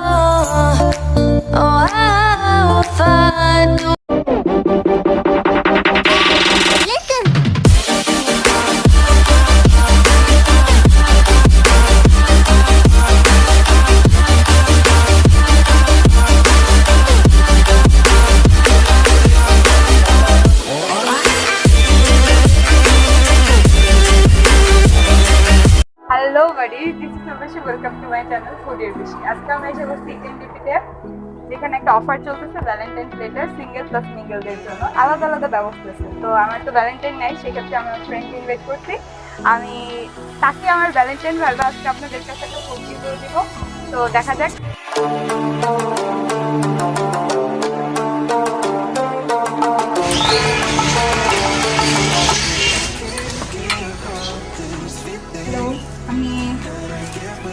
I will find you. Hello buddy, this is Shubheshu, welcome to my channel ফুডের বেশি। আজকে আমরা এসে করছি টিএনডিপিতে, যেখানে একটা অফার চলতেছে ভ্যালেন্টাইন ডেতে সিঙ্গেল প্লাস মিঙ্গেলদের জন্য আলাদা আলাদা ব্যবস্থা আছে। তো আমার তো ভ্যালেন্টাইন নাই, সেক্ষেত্রে আমি আমার ফ্রেন্ডকে ইনভাইট করছি। আমি তাকে আমার ভ্যালেন্টাইন ভাবে আজকে আপনাদের কাছে একটা ফুড করে দিব। তো দেখা যাক। হ্যালো, আমি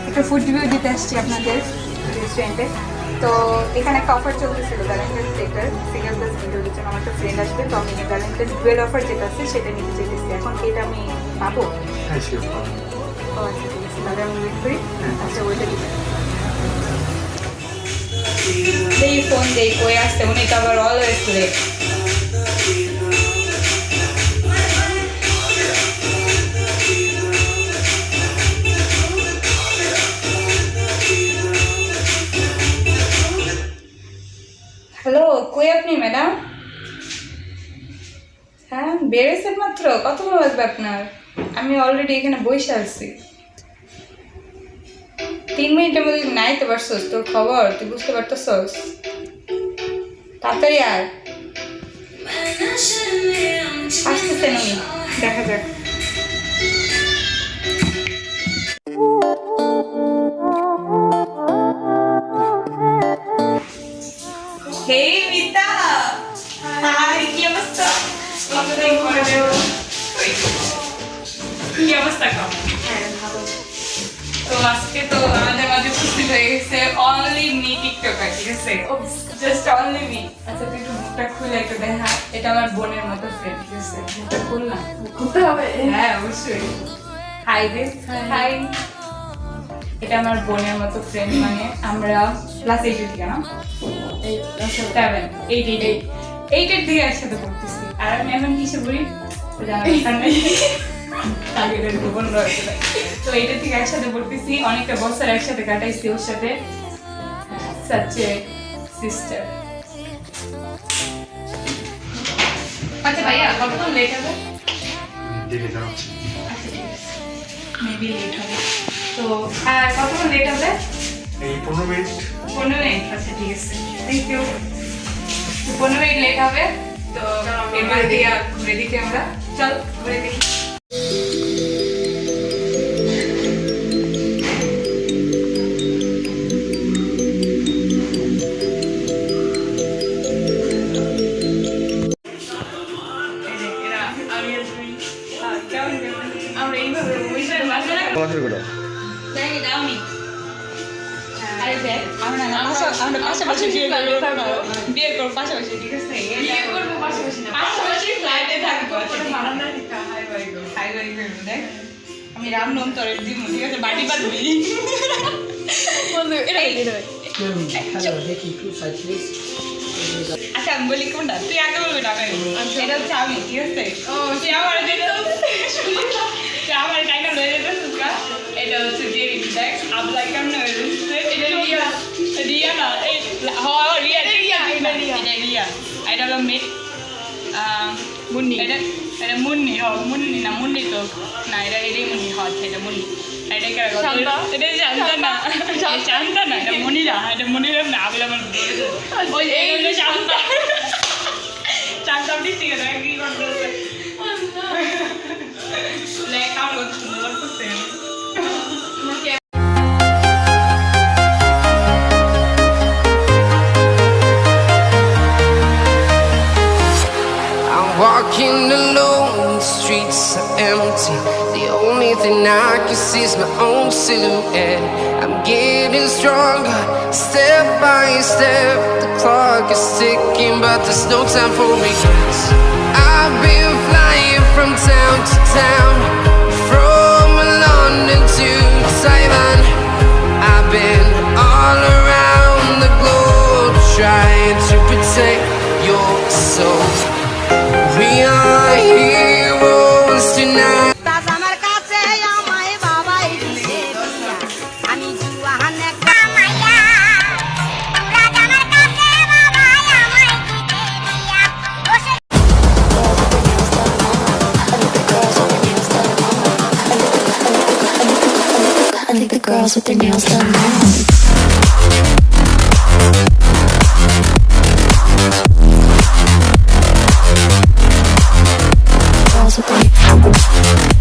একটা ফুড রিভিউ দিতে আসছি আপনাদের রেস্টুরেন্টে। তো এখানে একটা অফার চলতেছিল ভ্যালেন্টাইন ডেটার সিঙ্গেল প্লাস মিঙ্গেলের জন্য। আমার একটা ফ্রেন্ড আসবে, তো আমি ভ্যালেন্টাইন ডুয়েল অফার যেটা আছে সেটা নিতে চাইতেছি। এখন কি এটা আমি পাবো? হ্যাঁ, শিওর পাবেন। ও আচ্ছা, ঠিক আছে, তাহলে আমি ওয়েট করি। আচ্ছা, ওইটা দিবেন। এই ফোন দেই কই আসছে, উনি তো আবার অলওয়েজ লেট। হ্যালো, কই আপনি ম্যাডাম? হ্যাঁ, বেড়েছেন মাত্র? কতক্ষণ লাগবে আপনার? আমি অলরেডি এখানে বসে আছি। 3 মিনিটের মধ্যে নাইতে পারছোস? তোর খবর তুই বুঝতে পারতেছস? তাড়াতাড়ি আর আসতেছেন উনি, দেখা যাক। হেই মিতা, হাই, কি অবস্থা? কতদিন পরে দেবো। কি অবস্থা কম? হ্যাঁ, ভালো। তো আজকে তো আমাদের মাঝে উপস্থিত হয়ে গেছে অনলি মি টিকটকার, ঠিক আছে? Just only me. আচ্ছা, তুই একটু মুখটা খুলে একটু দেখা। এটা আমার বোনের মতো ফ্রেন্ড, ঠিক আছে? মুখটা খুল না। খুলতে হবে? হ্যাঁ, অবশ্যই। Hi this, hi. এটা আমার বোনের মতো ফ্রেন্ড, মানে আমরা ক্লাস 8 থেকে না 7 8 থেকে একসাথে পড়তেছি। আর আমি এখন কিসে পড়ি তো এইটা থেকে একসাথে পড়তেছি, অনেকটা বছর একসাথে কাটাইছি ওর সাথে। সাচে সিস্টার। আচ্ছা ভাইয়া, কতক্ষণ লেট হবে? দেখে যাচ্ছি। আচ্ছা, ঠিক আছে, মেবি লেট হবে। তো আর কতক্ষণ লেট হবে? এই 15 মিনিট। 15 মিনিট? আচ্ছা, ঠিক আছে, থ্যাংক ইউ। 15 মিনিট লেট হবে, তো এবার দিয়ে ঘুরে দিকে আমরা। চল ঘুরে দেখি। আমরা এইভাবে পাশাপাশি বিয়ে করবো পাশাপাশি, ঠিক আছে? বিয়ে করবো পাশাপাশি না, পাশাপাশি ফ্ল্যাটে থাকবো। দেখ, আমি রামনম তোর দিব, ঠিক আছে? বাড়ি বাঁধবি। আচ্ছা, আমি বলি কোনটা? তুই আগে বলবি না? এটা হচ্ছে আমি, ঠিক আছে? তুই আমার আমার টাইটা লয়ে যেতেছিস কা? এটা হচ্ছে জেরি। দেখ, আবলাই কেমন হয়েছে? এটা রিয়া, রিয়া না, এই রিয়া, এটা রিয়া। এটা হলো মুন্নি। এটা মুন্নি, মুন্নি না, মুন্নি তো না, এটাই মুন্নি। এটা মুন্নি। এটা কে? এটা জানতা না, জানতা না, এটা মুনিরা। এটা মুনিরা না, আমি আমার ওই এই জানতা জানতা ঠিক আছে। কি করতেছে লেখা করতে করতেছে। Walking alone, the streets are empty. The only thing I can see is my own silhouette. I'm getting stronger, step by step. The clock is ticking, but there's no time for regrets. I've been flying from town to town, from London to Taiwan. I've been all around. girls with their nails done now. Girls with their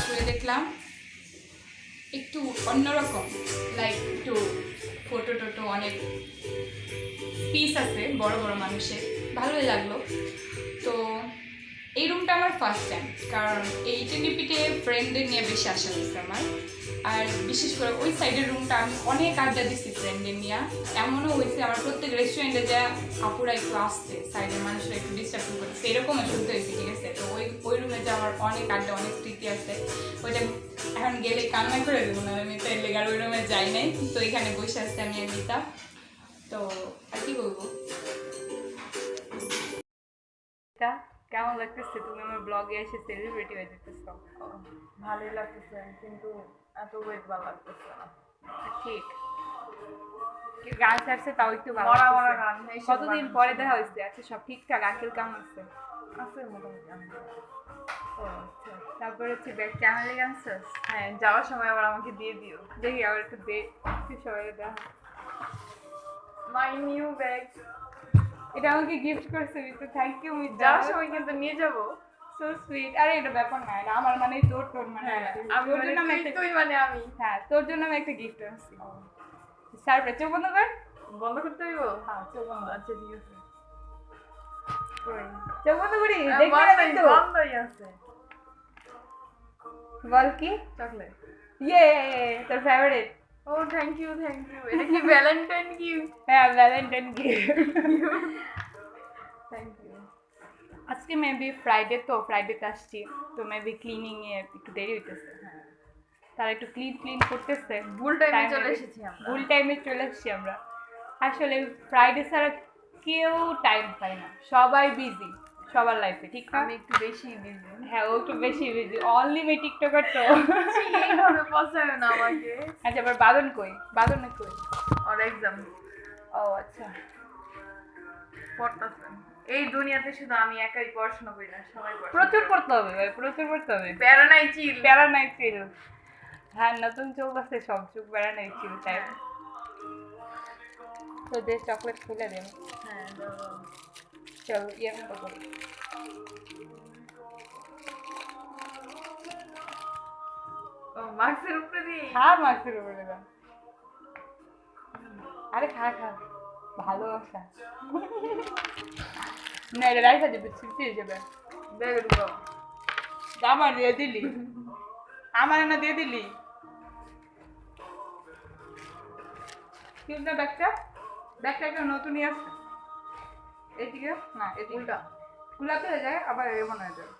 ঘুরে দেখলাম একটু অন্যরকম, like একটু photo টোটো অনেক piece আছে বড় বড় মানুষের, ভালোই লাগলো। তো এই রুমটা আমার ফার্স্ট টাইম, কারণ এই টেনিপিটে ফ্রেন্ডদের নিয়ে বেশি আসা হয়েছে আমার। আর বিশেষ করে ওই সাইডের রুমটা আমি অনেক আড্ডা দিচ্ছি ফ্রেন্ডদের নিয়ে। এমনও হয়েছে আমার প্রত্যেক রেস্টুরেন্টে যা আপুরা একটু আসছে, সাইডের মানুষরা একটু ডিস্টার্ব করছে, এরকমও শুনতে হয়েছে, ঠিক আছে। তো ওই রুমে যে আমার অনেক আড্ডা, অনেক স্মৃতি আছে। ওইটা এখন গেলে কান্না করে দেবো না আমি, তাই লেগে আর ওই রুমে যাই নাই। তো এখানে বসে আসছে আমি আর মিতা। তো আর কি বলবো, কেমন লাগতেছে তুমি আমার ব্লগে এসে সেলিব্রিটি হয়ে যেতেছো? ভালোই লাগতেছে, কিন্তু এত ওয়েট ভালো লাগতেছে না। ঠিক, গান ছাড়ছে তাও একটু ভালো মরা মরা লাগতেছে। গান, এইসব কতদিন গান পরে শুনি। দেখা হয়েছে? আচ্ছা সব ঠিকঠাক? আঙ্কেল কেমন আছে? আছে মোটামুটি আমি। ও আচ্ছা, তারপরে হচ্ছে ব্যাগ চ্যানেলে গানছিস? হ্যাঁ, যাওয়ার সময় আবার আমাকে দিয়ে দিও। দেখি আবার একটু দে, একটু সবাই দেখা। My new bag. এটা আমাকে গিফট করছে মিতু, থ্যাংক ইউ মিতু। যাওয়ার সময় কিন্তু নিয়ে যাবো। So sweet. আরে এটা ব্যাপার না, এটা আমার মানে তোর মানে হ্যাঁ, না। আমি তোর মানে জন্য আমি তুই, একটা, তুই মানে আমি। হ্যাঁ তোর জন্য আমি একটা গিফট আনছি। সারপ্রাইজ। চোখ বন্ধ কর। বন্ধ করতে হইব? হ্যাঁ চোখ বন্ধ। আচ্ছা ঠিক আছে। চোখ বন্ধ করি, হ্যাঁ, দেখবি না বন্ধই, কিন্তু? বন্ধই আছে। বল কি? চকলেট। ইয়ে, তোর ফেভারিট। ও থ্যাংক ইউ, থ্যাংক ইউ। এটা কি ভ্যালেন্টাইন গিফট? হ্যাঁ ভ্যালেন্টাইন গিফট। Thank you. আজকে মেবি ফ্রাইডে, তো ফ্রাইডেতে আসছি, তো মেবি ক্লিনিং এ একটু দেরি হইতেছে। হ্যাঁ, তারা একটু ক্লিন করতেছে। ভুল টাইমে Time চলে এ- এসেছি আমরা। ভুল টাইমে চলে এসেছি আমরা। আসলে ফ্রাইডে ছাড়া কেউ টাইম পায় না, সবাই বিজি সবার লাইফে, ঠিক না? আমি একটু বেশি বিজি। হ্যাঁ ও একটু বেশি বিজি, অনলি মে টিকটকার তো। এইভাবে পছায় না আমাকে। আচ্ছা আবার বাদন কই? বাদন কই? আর এক্সাম ও আচ্ছা, পড়তেছে। এই দুনিয়াতে শুধু আমি একাই পড়াশোনা করি না, সবাই পড়ে। প্রচুর পড়তে হবে ভাই, প্রচুর পড়তে হবে। প্যারা নাই চিল। প্যারা নাই চিল। হ্যাঁ নতুন চোখ আছে, সব চোখ প্যারা নাই চিল টাইপ। তো যে চকলেট খুলে দেন। হ্যাঁ, দাও। চল ইয়ে মতো করি। ও মার্কসের উপরে দিয়ে। খা মাছের উপরে দাও। আরে খা খা, ভালোবাসা। না এটা রাইখা দিবি, স্মৃতি হিসেবে। ব্যাগে ঢুকাও। আমার দিয়ে দিলি, আমার না দিয়ে দিলি। কিউট না ব্যাগটা? ব্যাগটা একটা নতুনই আছে। এদিকে না, এদিকে উল্টা। গুলাতে হয়ে যায়, আবার এমন হয়ে যায়।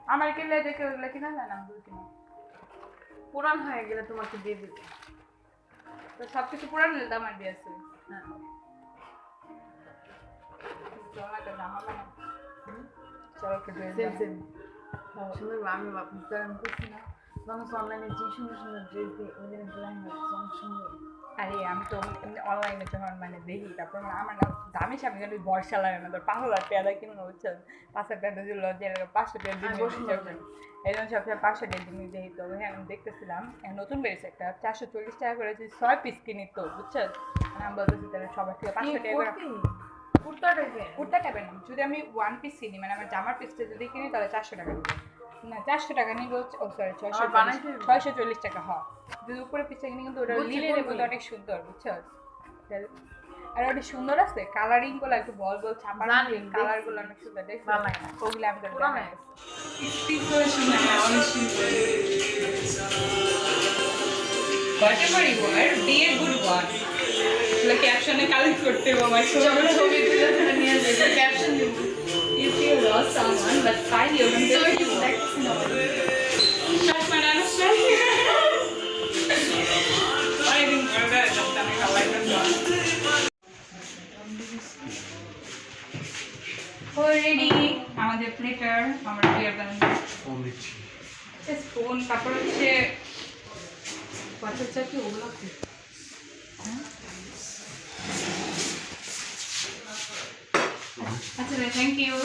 আমার কিনলে দেখে ওগুলো কিনা যায় না, দুই কিনা। পুরান হয়ে গেলে তোমাকে দিয়ে দিবে। তো সব কিছু পুরান নিলে আমার দিয়ে আছে। হ্যাঁ, চল একটা জামা বানাও। চল একটা ড্রেস সেম বানাও। সেম। সুন্দর, আমি ভাবছি আমি করছি না। মানুষ অনলাইনে যে সুন্দর সুন্দর ড্রেস দিয়ে ওদের লেহেঙ্গা অনেক সুন্দর। আরে আমি তো অনলাইনে যখন মানে দেখি, তারপর মানে আমার না দামি সামনে কিন্তু বর্ষা লাগে না, তোর 5,000 টাকা কিনে হচ্ছে 5,000 টাকা যদি লজ্জা লাগে 500 টাকা দিন। আর বসুন যাবেন। এই জন্য সবসময় 500 টাকা দিন দেখি। তো হ্যাঁ আমি দেখতেছিলাম নতুন বেরিয়েছে একটা 440 টাকা করে, যদি 6 পিস কিনি তো বুঝছেন, আমি বলতেছি তাহলে সবার থেকে 500 টাকা করে। কুর্তা টাইপের। কুর্তা টাইপের না, যদি আমি 1 পিস কিনি মানে আমার জামার পিসটা যদি কিনি তাহলে 400 টাকা নেবো। না 400 টাকা নিবো, ও সরি আর বানাইতে হবে? 640 টাকা। হয় যদি উপরে পিসটা কিনি কিন্তু ওটা বুঝছি, লিলের কোনগুলো? মধ্যে অনেক সুন্দর, বুঝছো? আর ওটা সুন্দর আছে, কালারিং গুলো একটু বল বল ছাপা, জানি, কালার দেখছি। গুলো অনেক সুন্দর, দেখছো? ভালো লাগে না। ওগুলো আমি পুরানো হয়ে দেখাই। Whatever you are, be a good one. ক্যাপশনে কালেক্ট করতে হবে আমার ছবি তুলে তুলে নিয়ে যাবে, ক্যাপশন দিব। if you lost someone, but finally you're going to be back. That's my understand. অনেকদিন পরে যাচ্ছি আমি খাবার রেডি আমাদের প্লেটার আমরা বিয়ার বানাবো ফোন দিচ্ছি ফোন তারপর হচ্ছে বাচ্চা কি ওগুলো কি আচ্ছা thank you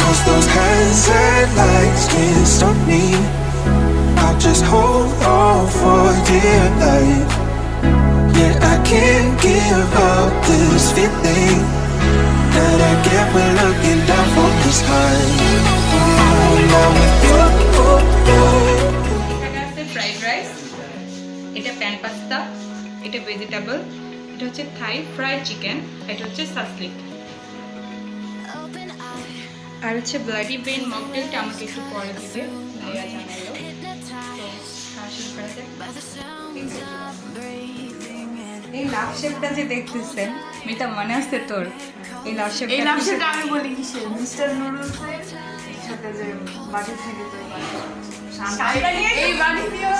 Cause those hands and lights can't stop me. I'll just hold on for dear life. Yeah, I can't give up this feeling that I get when looking down from the sky. Now with you. এটা আছে fried rice এটা pan pasta এটা vegetable এটা হচ্ছে থাই fried chicken এটা হচ্ছে shashlik আর হচ্ছে bloody brain মকটেলটা আমাকে একটু পরে দিবে ভাইয়া জানালো এই লাভ শেপটা যে দেখতেছেন মিতা মনে আসছে তোর এই লাভ শেপটা এই নামটা আমি বলি কিসের মিস্টার নুডলসের সাথে যে বাটি থাকে তো এই বাটি দিও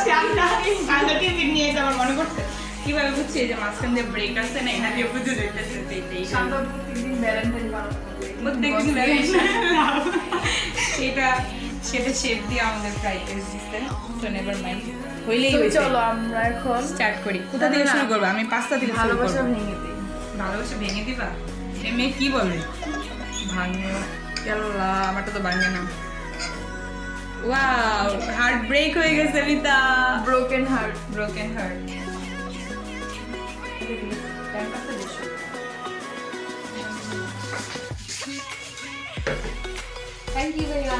সান্দাটি নিয়ে এটা আমার মনে করছে কিভাবে বুঝছি যে মাঝখান দিয়ে ব্রেক আছে না এখানে দিয়ে বুঝে যেতেছে এইটাই শান্ত প্রত্যেকদিন ভ্যালেন্টাইন বানাবো সেটা শেপ দিয়ে আমাদের ফ্রাইড রাইস দিতে তো নেভার মাইন্ড হইলেই তো হয়েছে চলো আমরা এখন স্টার্ট করি কোথা থেকে শুরু করবো আমি পাস্তা থেকে শুরু ভালোবাসা করবো ভেঙে দিই ভালোবাসা ভেঙে দিবা এ মেয়ে কি বলে ভাঙে আল্লাহ আমারটা তো ভাঙে না ওয়াও হার্ট ব্রেক হয়ে গেছে Mita broken heart broken heart Thank you, Bhaiya.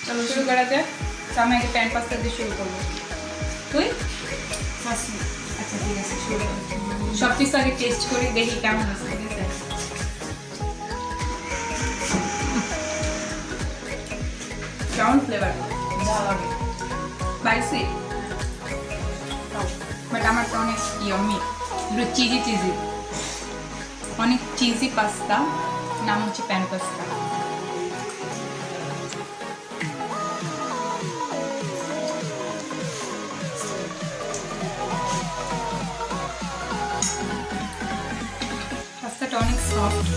চলো শুরু করা যাক তো আমি আগে প্যান পাস্তা দিয়ে শুরু করবো তুই আচ্ছা ঠিক আছে শুরু করো সব কিছু আগে টেস্ট করি দেখি কেমন আছে ঠিক আছে কেমন ফ্লেভার স্পাইসি বাট আমারটা অনেক ইয়াম্মি একটু চিজি অনেক চিজি পাস্তা নাম হচ্ছে প্যান পাস্তা পাস্তাটা অনেক সফট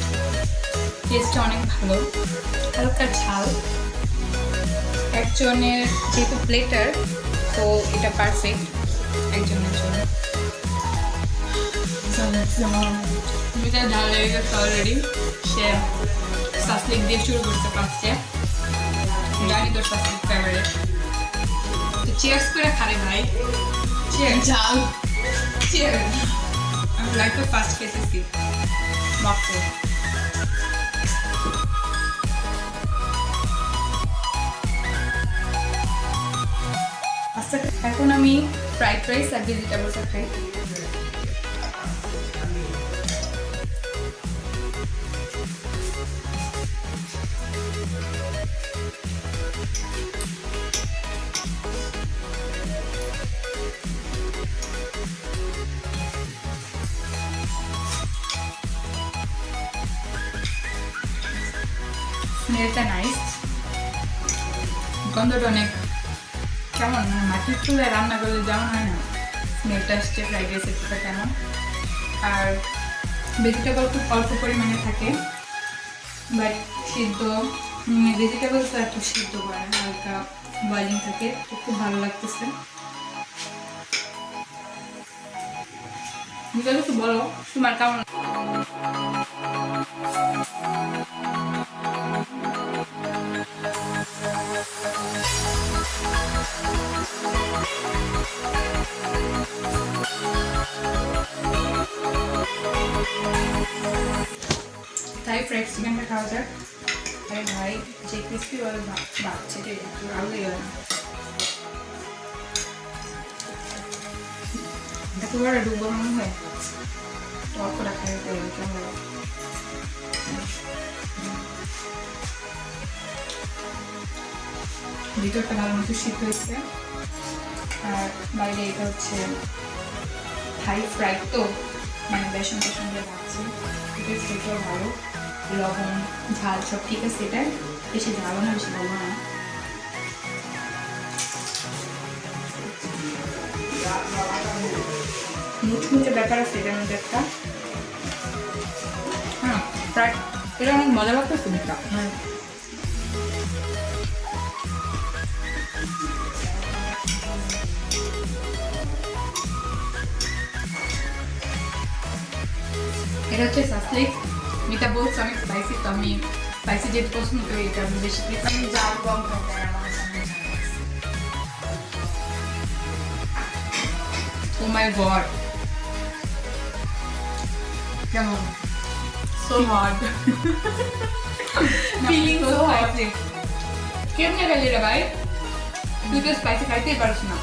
টেস্টটা অনেক ভালো হালকা ঝাল একজনের যেহেতু প্লেটার তো এটা পারফেক্ট একজনের জন্য যেটা ঝাল লেগে গেছে অলরেডি সে সাসলিক দিয়ে শুরু করতে পারছে জানি তোর সাসলিক ফেভারিট তো চিয়ার্স করে খারে ভাই চিয়ার ঝাল চিয়ার আমি লাইফে ফার্স্ট খেতেছি মক্তো এখন আমি ফ্রাইড রাইস আর ভেজিটেবলটা খাই স্মেলটা নাইস গন্ধটা অনেক কেমন মানে মাটির চুলায় রান্না করলে যেমন হয় না স্মেলটা আসছে ফ্রাইড রাইসের থেকে কেমন আর ভেজিটেবল খুব অল্প পরিমাণে থাকে বাট সিদ্ধ ভেজিটেবলস একটু সিদ্ধ করে হালকা বয়েলিং থাকে তো খুব ভালো লাগতেছে বুঝলে একটু বলো তোমার কেমন তাই ফ্রাইড চিকেনটা খাওয়া যাক আরে ভাই যে ক্রিস্পি বলে বাচ্চে রে একটু আলু গেল সুগার ডুবো মনে হয় অল্প রাখা কেমন ভিতরটা ভালো মতো শীত হয়েছে আর বাইরে এটা হচ্ছে থাই ফ্রাই তো মানে বেসন টেসন দিয়ে ভাবছি এটা সেটাও ভালো লবণ ঝাল সব ঠিক আছে এটা বেশি ঝালও না বেশি ভালো না মুচমুচে ব্যাপার আছে এটার মধ্যে একটা হ্যাঁ ফ্রাই এটা অনেক মজা লাগতেছে এটা হ্যাঁ এটা হচ্ছে সাসলিক মিতা বলছে অনেক স্পাইসি তো আমি স্পাইসি যেহেতু পছন্দ করি এটা আমি বেশি আমি জাল কম খাই আমার সামনে ও মাই গড কেমন so hot feeling so spicy কেমনে গেলি রে ভাই তুই তো স্পাইসি খাইতেই পারিস না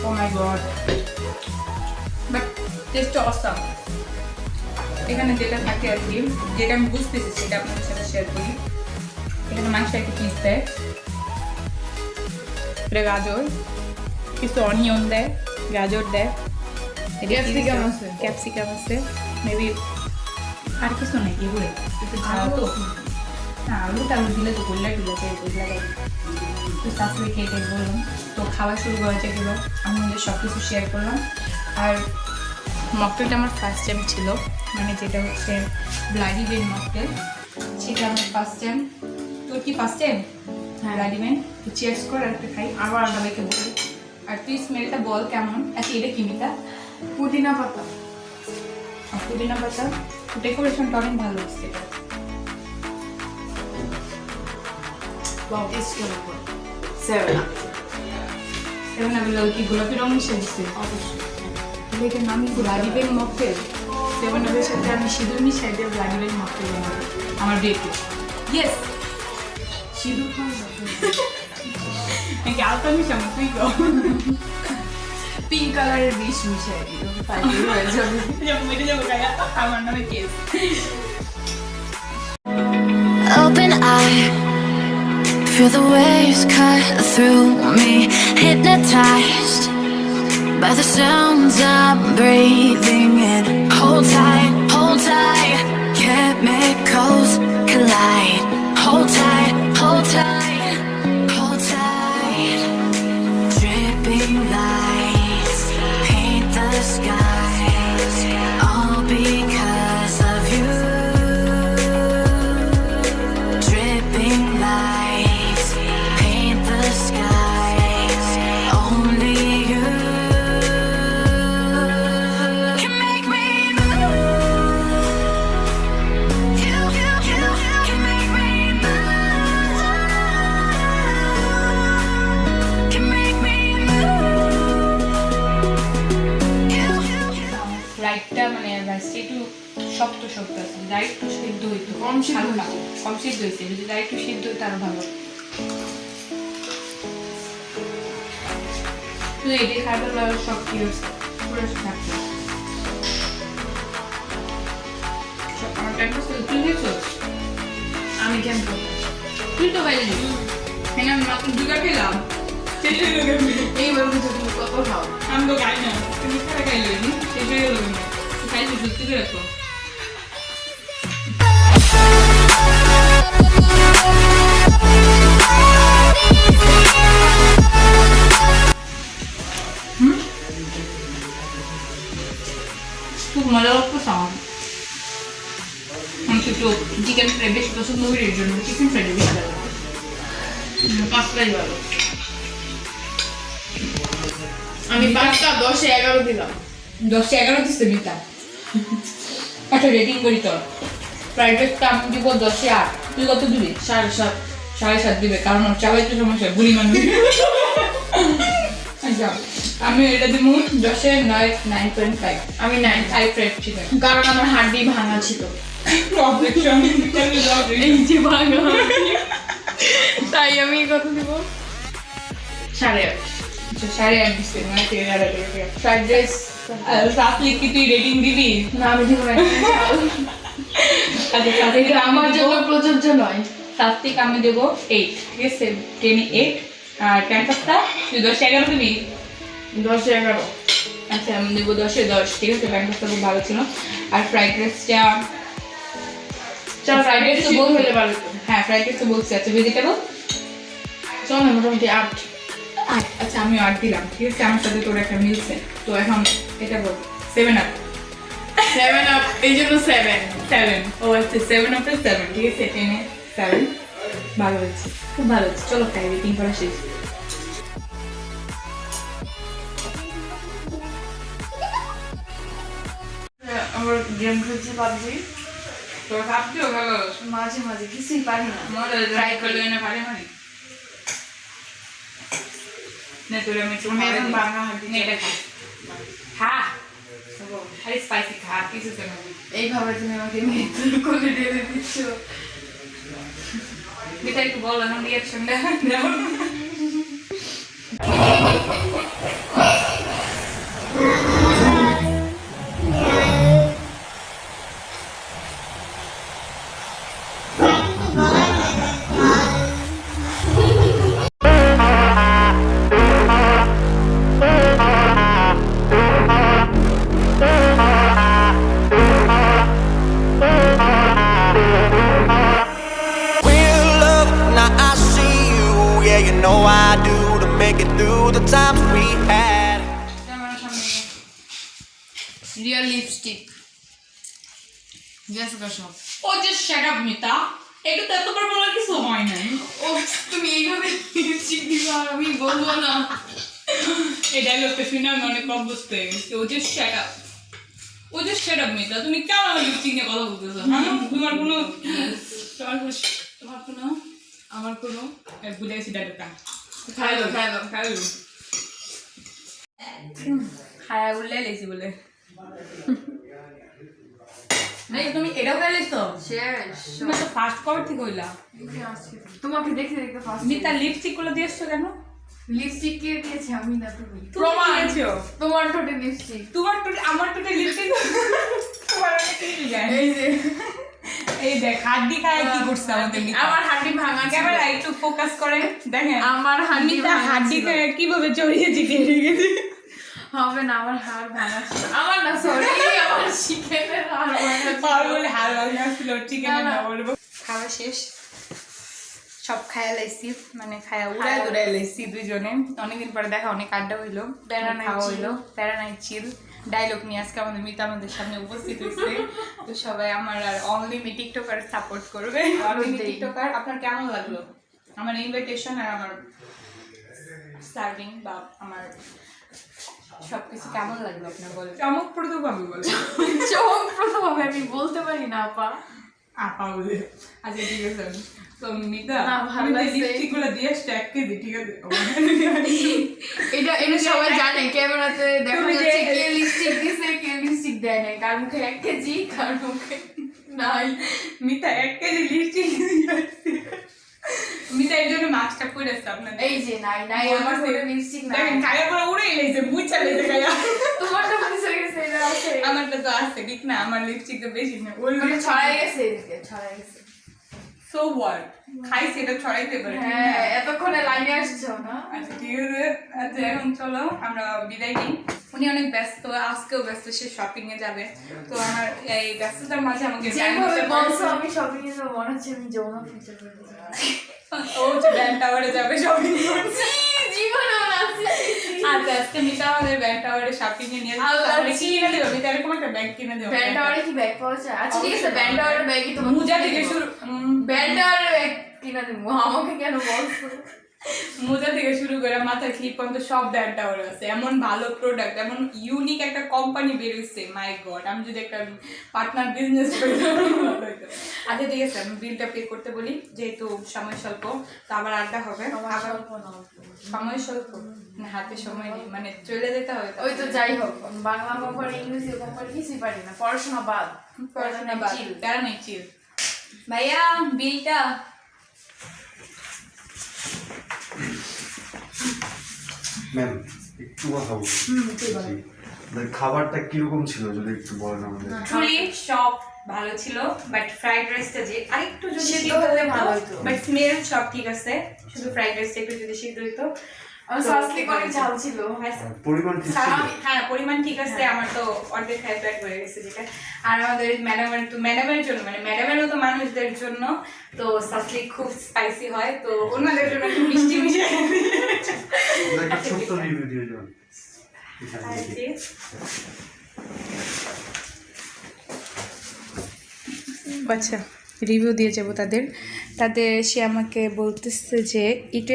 ও my god but test awesome এখানে যেটা থাকে আর কি যেটা আমি বুঝতেছি সেটা আপনাদের সাথে শেয়ার করি এখানে মাংসটা একটু পিস দেয় এটা গাজর কিছু অনিয়ন দেয় গাজর দেয় ক্যাপসিকাম আছে মেবি আর কিছু নেই এগুলো একটু ঝাল তো না আলুটা দিলে তো গোল্লা টুলেছে গোল্লা তো শাশুড়ি খেয়ে বললাম তো খাওয়া শুরু করা যায় গেলো আমি ওদের সব কিছু শেয়ার করলাম আর মকটেলটা আমার ফার্স্ট টাইম ছিল মানে যেটা হচ্ছে ব্লাডি বেন মকটেল সেটা আমার ফার্স্ট টাইম তোর কি ফার্স্ট টাইম হ্যাঁ ব্লাডি বেন তো চিয়ার্স করে একটা খাই আবার সবাইকে বলি আর তুই স্মেলটা বল কেমন আচ্ছা এটা কি মিতা পুদিনা পাতা পুদিনা পাতা ডেকোরেশনটা অনেক ভালো হচ্ছে এটা টেস্ট করে সেভেন এমন আমি কি গোলাপি রং মিশে দিচ্ছে অবশ্যই এটার নাম ব্লাডি বেন মকটেল সেভেন আপের সাথে আমি সিঁদুর মিশাই দিয়ে ব্লাডি বেন মকটেল বানাবো আমার ডেটে ইয়েস সিঁদুর খাওয়া নাকি আলতা মিশাবো তুই গো পিঙ্ক কালারের বিষ মিশাই দিল তাহলে হয়ে যাবে মেটে যাবো গায়া আমার নামে case Open eye, feel the waves cut through me. Hypnotized by the sounds I'm breathing in. Hold tight, chemicals collide. Hold tight, hold tight, hold tight. Dripping lights paint the skies, all because of you. Dripping lights paint the skies, only you can make me move. You can make me move. Can make me move. রাইটটা মানে রাইসটা একটু শক্ত শক্ত আছে right একটু সিদ্ধ হইতো কম সিদ্ধ হালকা, হয়েছে। কম সিদ্ধ হয়েছে যদি রাইট একটু সিদ্ধ হইতো আরো ভালো তুই এটি খাইবার লাগে সব কি হচ্ছে পুরো থাকবে আমার টাইম তুই দিয়েছিস আমি কেন করবো তুই তো বাইরে দিবি হ্যাঁ আমি মাত্র দুটা খেলাম শেষ হয়ে গেল এইবার কিন্তু তুমি কত খাও আমি তো খাই না তুমি খাই খাইলে শেষ হয়ে গেল খাইছি সত্যি করে রাখো খুব মজা লাগতো সাউন্ড আমি একটু চিকেন ফ্রাই বেশি পছন্দ করি এর জন্য চিকেন ফ্রাইটা বেশি ভালো লাগে পাঁচটাই ভালো আমি 5টা 10 11 দিলাম 10-11 দিচ্ছে মিতা আচ্ছা রেটিং করি তোর ফ্রাইড রাইসটা আমি দিব 10-8 তুই কত দিবি 7.5 7.5 দিবে কারণ ওর চাবাইতে সমস্যা বুড়ি মানুষ আচ্ছা আমি এটা দিব 9.5 আমি 9 আই ফ্রাইড চিকেন কারণ আমার হাড্ডি ভাঙা ছিল অবজেকশন এই যে ভাঙা তাই আমি কত দিব 8.5 8:30 দিচ্ছে মানে 3:30 ফ্রাইড রাইস রাফলি কি তুই রেটিং দিবি? না আমি দিব না আচ্ছা এটা আমার জন্য প্রযোজ্য নয়। সাত্বিক আমি দেবো 8, ঠিক আছে 10 8 আর ক্যাম্পাসটা তুই 10-11 দিবি? 10-11 আচ্ছা আমি দেবো 10-10, ঠিক আছে ক্যাম্পাসটা খুব ভালো ছিল। আর ফ্রাইড রাইসটা ফ্রাইড রাইস তো বল হলে ভালো হতো। হ্যাঁ ফ্রাইড রাইস তো বলছি। আচ্ছা ভেজিটেবল চল না মোটামুটি 8 আচ্ছা আমিও 8 দিলাম, ঠিক আছে আমার সাথে তোর একটা মিলছে। তো এখন এটা বল 7 আপ 7 আপ এই জন্য 7 ও আচ্ছা 7 আপে 7, ঠিক আছে 10-এ 7 ভালো হচ্ছে, খুব ভালো হচ্ছে। চলো খাই, রেটিং করা শেষ। আমার গেম খেলছি পাবজি তোর ভাবতেও ভালো মাঝে মাঝে কিছুই পারি না। মজা ট্রাই করলে না পারে মানে না তোর আমি একটু আমি এখন বাংলা হাঁটি নে এটা খা খালি স্পাইসি খা, কিছু তো না। এইভাবে তুমি আমাকে মৃত্যুর কোলে ঢেলে দিচ্ছ। এটা একটু বল এখন রিয়াকশনটা দাও। Real love, now I see you. Yeah, you know I do to make it through the times we had. Real lipstick গ্যাস গাছো। ও জাস্ট শাট আপ মিতা, এটা তো এতবার বলার কিছু হয় নাই। ও তুমি এইভাবে লিপস্টিক দিবা আর আমি বলবো না। এই ডায়লগটা শুনে আমি অনেক অভ্যস্ত হয়ে গেছি। ও জাস্ট শাট আপ, ও জাস্ট শাট আপ মিতা, তুমি কেন আমার লিপস্টিক নিয়ে কথা বলতেছো? হ্যাঁ তোমার কোনো আমার কোনো ভুলে গেছি ডায়লগটা। খাইলো খাইলো খায়া বললে লেছি বলে নাই তুমি এটাও খাইলেছো? শেষ তুমি তো ফার্স্ট কভার থেকে হইলা। তোমাকে দেখতে দেখতে ফার্স্ট মিতা লিপস্টিক গুলো দিয়েছো কেন? লিপস্টিক কে দিয়েছে আমি না তুমি। প্রমাণ দিয়েছো তোমার ঠোঁটে লিপস্টিক। তোমার তো আমার তো লিপস্টিক তোমার অনেক কিছু যায়। এই যে এই দেখ হাড্ডি খায় কি করছে আমাদের মিতা। আমার হাড্ডি ভাঙা ছিল। ক্যামেরা একটু ফোকাস করে দেখেন আমার হাড্ডি মিতা ভাঙা হাড্ডি ছিল। খায় কিভাবে চড়িয়েছি টেনে গেছে। হবে না আমার হাড় ভাঙা ছিল। আমার না সরি আমার চিকেনের হাড় ভাঙা ছিল। আর বলে হাল ভাঙা ছিল চিকেন না বলবো। খাওয়া শেষ, সব খায়া লাইছি, মানে খায়া উড়াই উড়াই লাইছি দুইজনে। অনেকদিন পরে দেখা, অনেক আড্ডা হইলো, খাওয়া হইলো, প্যারানাইট চিল ডায়লগ নিয়ে আজকে আমাদের মিতা আমাদের সামনে উপস্থিত হয়েছে। তো সবাই আমার আর অনলি মি টিকটকার সাপোর্ট করবে। অনলি মি টিকটকার আপনার কেমন লাগলো আমার ইনভিটেশন আর আমার সার্ভিং বা আমার সবকিছু কেমন লাগলো আপনার বলেন? চমকপ্রদ ভাবে বলেন। চমকপ্রদভাবে আমি বলতে পারি না আপা। আপা বলে আচ্ছা ঠিক আছে। তো মিতা না, ভালো আমি লাগছে। লিপস্টিক গুলো দিয়ে স্ট্যাক কেজি, ঠিক আছে? এটা এটা সবাই জানে, ক্যামেরাতে দেখা তুমি যে- যাচ্ছে কে লিপস্টিক দিছে কে লিপস্টিক দেয় নাই, কার মুখে 1 কেজি কার মুখে নাই। মিতা 1 কেজি লিপস্টিক মিতা এর জন্য মাস্কটা পরেছে আপনাদের। এই যে নাই নাই আমার ঠোঁটে লিপস্টিক নাই। দেখেন খায়া পরে উড়ে এলেছে, বুঝছা লেছে খায়া। তোমারটা বুঝে গেছে এটা আছে। আমারটা তো আছে ঠিক না, আমার লিপস্টিক তো বেশি না। ওই মানে ছড়াই গেছে এদিকে ছড়াই গেছে। সো হোয়াট, খাইছে এটা ছড়াইতে পারে। হ্যাঁ এতক্ষণে লাইনে আসছো না। আচ্ছা ঠিক আছে। আচ্ছা এখন চলো আমরা বিদায় নিই। উনি অনেক ব্যস্ত, আজকেও ব্যস্ত, সে শপিং এ যাবে। তো আমার এই ব্যস্ততার মাঝে আমাকে যেভাবে বলছো আমি শপিং এ যাবো মনে হচ্ছে আমি যৌন ফিচার করে দিচ্ছি। ও হচ্ছে ব্যান্ড টাওয়ারে যাবে শপিং করতে। জীবনে আছে। আচ্ছা আজকে মিতা আমাদের ব্যান্ড টাওয়ারে শপিং এ নিয়ে যাবে। আল্লাহ, তাহলে কি কিনে দেবো? মিতা এরকম একটা ব্যাগ কিনে দেবো। ব্যান্ড টাওয়ারে কি ব্যাগ পাওয়া যায়? আচ্ছা ঠিক আছে ব্যান্ড টাওয়ারের ব্যাগই তোমার মোজা থেকে শুরু ব্যান্ড টাওয়ারের ব্যাগ কিনা দেবো। আমাকে কেন বলছো? মোজা থেকে শুরু করে মাথার ক্লিপ পর্যন্ত সব ব্যান্ড টাওয়ার আছে। এমন ভালো প্রোডাক্ট, এমন ইউনিক একটা কোম্পানি বের হইছে, মাই গড। আমি যদি একটা পার্টনার বিজনেস করি। আচ্ছা ঠিক আছে, আমি বিলটা পে করতে বলি, যেহেতু সময় স্বল্প। তো আবার আড্ডা হবে। আবার সময় স্বল্প না, হাতে সময় নেই, মানে চলে যেতে হবে। ওই তো যাই হোক বাংলা কোম্পানি ইংরেজি কোম্পানি কিছুই পারি না, পড়াশোনা বাদ। পড়াশোনা বাদ, প্যারা নেই, চিল। ভাইয়া বিলটা ম্যাম একটু কথা বলুন জি। মানে খাবারটা কিরকম ছিল যদি একটু বলেন আমাদের। ট্রুলি সব ভালো ছিল, বাট ফ্রাইড রাইসটা যে আরেকটু যদি সিদ্ধ সিদ্ধ হলে হতো ভালো হতো। বাট স্মেল সব ঠিক আছে, শুধু ফ্রাইড রাইসটা একটু যদি সিদ্ধ হতো। আমার সাসলিক অনেক ঝাল ছিল। পরিমাণ ঠিক ছিল? হ্যাঁ পরিমাণ ঠিক আছে, আমার তো অর্ধেক খাই প্যাক হয়ে গেছে যেটা। আর আমাদের ম্যাডামের জন্য মানে ম্যাডামের মতো মানুষদের জন্য তো সাসলিক খুব স্পাইসি হয়, তো ওনাদের জন্য একটু মিষ্টি মিষ্টি একটা ছোট্ট রিভিউ দিয়ে যান আর যে আচ্ছা রিভিউ দিয়ে যাবো তাদের সে আমাকে বলতেছে যে ইট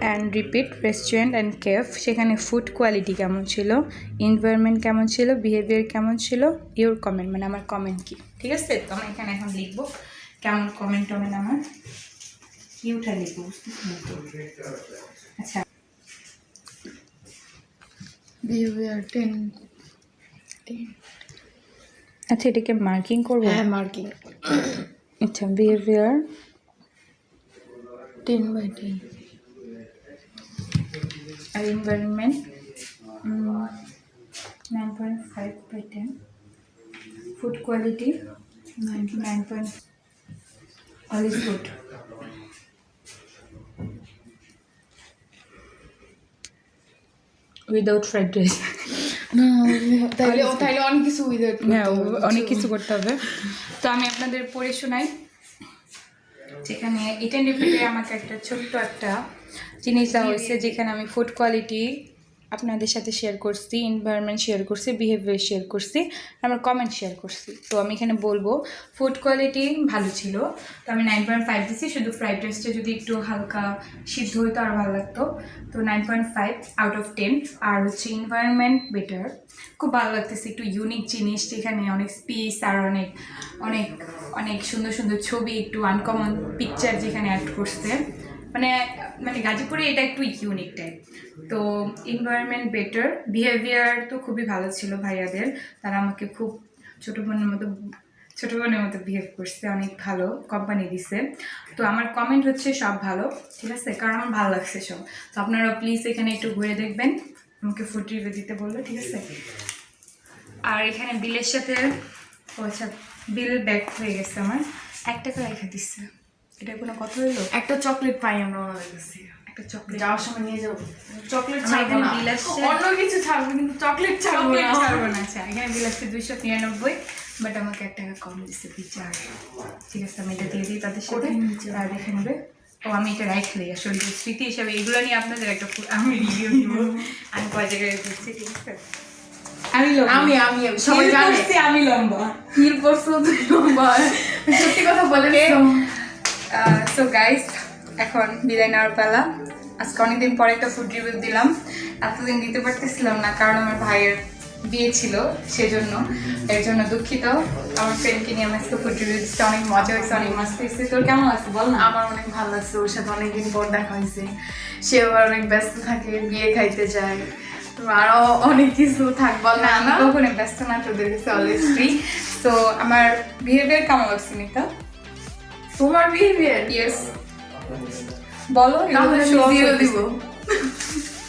and repeat restaurant and cafe, সেখানে ফুড কোয়ালিটি কেমন ছিল, এনভায়রনমেন্ট কেমন ছিল, বিহেভিয়ার কেমন ছিল, ইউর কমেন্ট মানে আমার কমেন্ট কি, ঠিক আছে? তো আমি এখানে এখন লিখবো কেমন কমেন্ট আমার ইউটা লিখবো, আচ্ছা বিহেভিয়ার 10। আচ্ছা এটাকে মার্কিং করবো? হ্যাঁ মার্কিং। আচ্ছা বিহেভিয়ার 10/10। আর environment 9.5/10, food quality 9. All is good. Without fried rice. না তাইলে অনেক কিছু হ্যাঁ অনেক কিছু করতে হবে। তো আমি আপনাদের পড়ে শোনাই, যেখানে ইট অ্যান্ড রিপিটে আমাকে একটা ছোট্ট একটা জিনিস দেওয়া হয়েছে, যেখানে আমি ফুড কোয়ালিটি আপনাদের সাথে শেয়ার করছি, এনভায়রনমেন্ট শেয়ার করছি, বিহেভিয়ার শেয়ার করছি, আমার কমেন্ট শেয়ার করছি। তো আমি এখানে বলবো ফুড কোয়ালিটি ভালো ছিল, তো আমি 9.5 দিচ্ছি, শুধু ফ্রাইড রাইসটা যদি একটু হালকা সিদ্ধ হইতো আরও ভালো লাগতো, তো 9.5 আউট অফ 10। আর হচ্ছে এনভায়রনমেন্ট বেটার, খুব ভালো লাগতেছে, একটু ইউনিক জিনিস, যেখানে অনেক স্পেস আর অনেক অনেক অনেক সুন্দর সুন্দর ছবি, একটু আনকমন পিকচার যেখানে অ্যাড করছে, মানে গাজীপুরে এটা একটু ইউনিক টাইপ। তো এনভায়রনমেন্ট বেটার, বিহেভিয়ার তো খুবই ভালো ছিল ভাইয়াদের, তারা আমাকে খুব ছোটো বোনের মতো বিহেভ করছে, অনেক ভালো কোম্পানি দিছে। তো আমার কমেন্ট হচ্ছে সব ভালো, ঠিক আছে, কারণ আমার ভালো লাগছে সব। তো আপনারা প্লিজ এখানে একটু ঘুরে দেখবেন, আমাকে ফুড রিভিউ দিতে বললো, ঠিক আছে। আর এখানে বিলের সাথে আচ্ছা বিল ব্যাক হয়ে গেছে আমার, 1 টাকা রেখে দিচ্ছে, এটা কোনো কথা হইলো? একটা চকলেট পাই আমরা ওনাদের কাছে, একটা চকলেট যাওয়ার সময় নিয়ে যাবো। চকলেট আমার ছাড়বো এখানে না, বিল আসছে, অন্য কিছু ছাড়বো কিন্তু চকলেট ছাড়বো না। ছাড়বো না। আচ্ছা এখানে বিল আসছে 299, বাট আমাকে 1 টাকা কম দিচ্ছে বিচার, ঠিক আছে আমি এটা দিয়ে দিই তাদের সাথে, আর দেখে নেবে। ও আমি এটা রাইখে দিই আসলে স্মৃতি হিসাবে, এগুলো নিয়ে আপনাদের একটা আমি রিভিউ দিব, আমি কয় জায়গায় দিচ্ছি, ঠিক আছে। আমি সবাই জানে আমি লম্বা হিল পরছো তুমি লম্বা, সত্যি কথা বলে। সো গাইস এখন বিদায় নেওয়ার পালা। আজকে অনেকদিন পরে একটা ফুড রিভিউ দিলাম, এতদিন দিতে পারতেছিলাম না কারণ আমার ভাইয়ের বিয়ে ছিল, সেজন্য এর জন্য দুঃখিত। আমার ফ্রেন্ডকে নিয়ে আমি আজকে ফুড রিভিউ দিচ্ছি, অনেক মজা হয়েছে, অনেক মস্ত হয়েছে। তোর কেমন লাগছে বল না? আমার অনেক ভালো লাগছে, ওর সাথে অনেকদিন পর দেখা হয়েছে, সে আবার অনেক ব্যস্ত থাকে, বিয়ে খাইতে যায়, আরো অনেক কিছু থাক বল না না। আমি কখনো ব্যস্ত না, তোদের কাছে অলওয়েজ ফ্রি। তো আমার বিহেভিয়ার কেমন লাগছে মিতা? তোমার বিহেভিয়ার ইয়েস বলো, তাহলে জিরো দিব।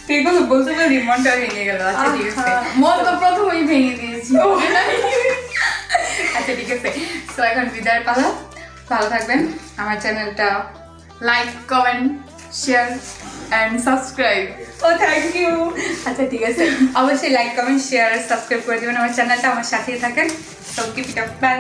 তুই এগুলো বলতে পারি মনটা ভেঙে গেল। আচ্ছা ঠিক আছে, মন তো প্রথমেই ভেঙে দিয়েছি। আচ্ছা ঠিক আছে, তো এখন বিদায়ের পালা। ভালো থাকবেন, আমার চ্যানেলটা like comment share and subscribe. Oh thank you. আচ্ছা ঠিক আছে, অবশ্যই লাইক কমেন্ট শেয়ার সাবস্ক্রাইব করে দেবেন আমার চ্যানেলটা, আমার সাথেই থাকেন। So keep it up, by.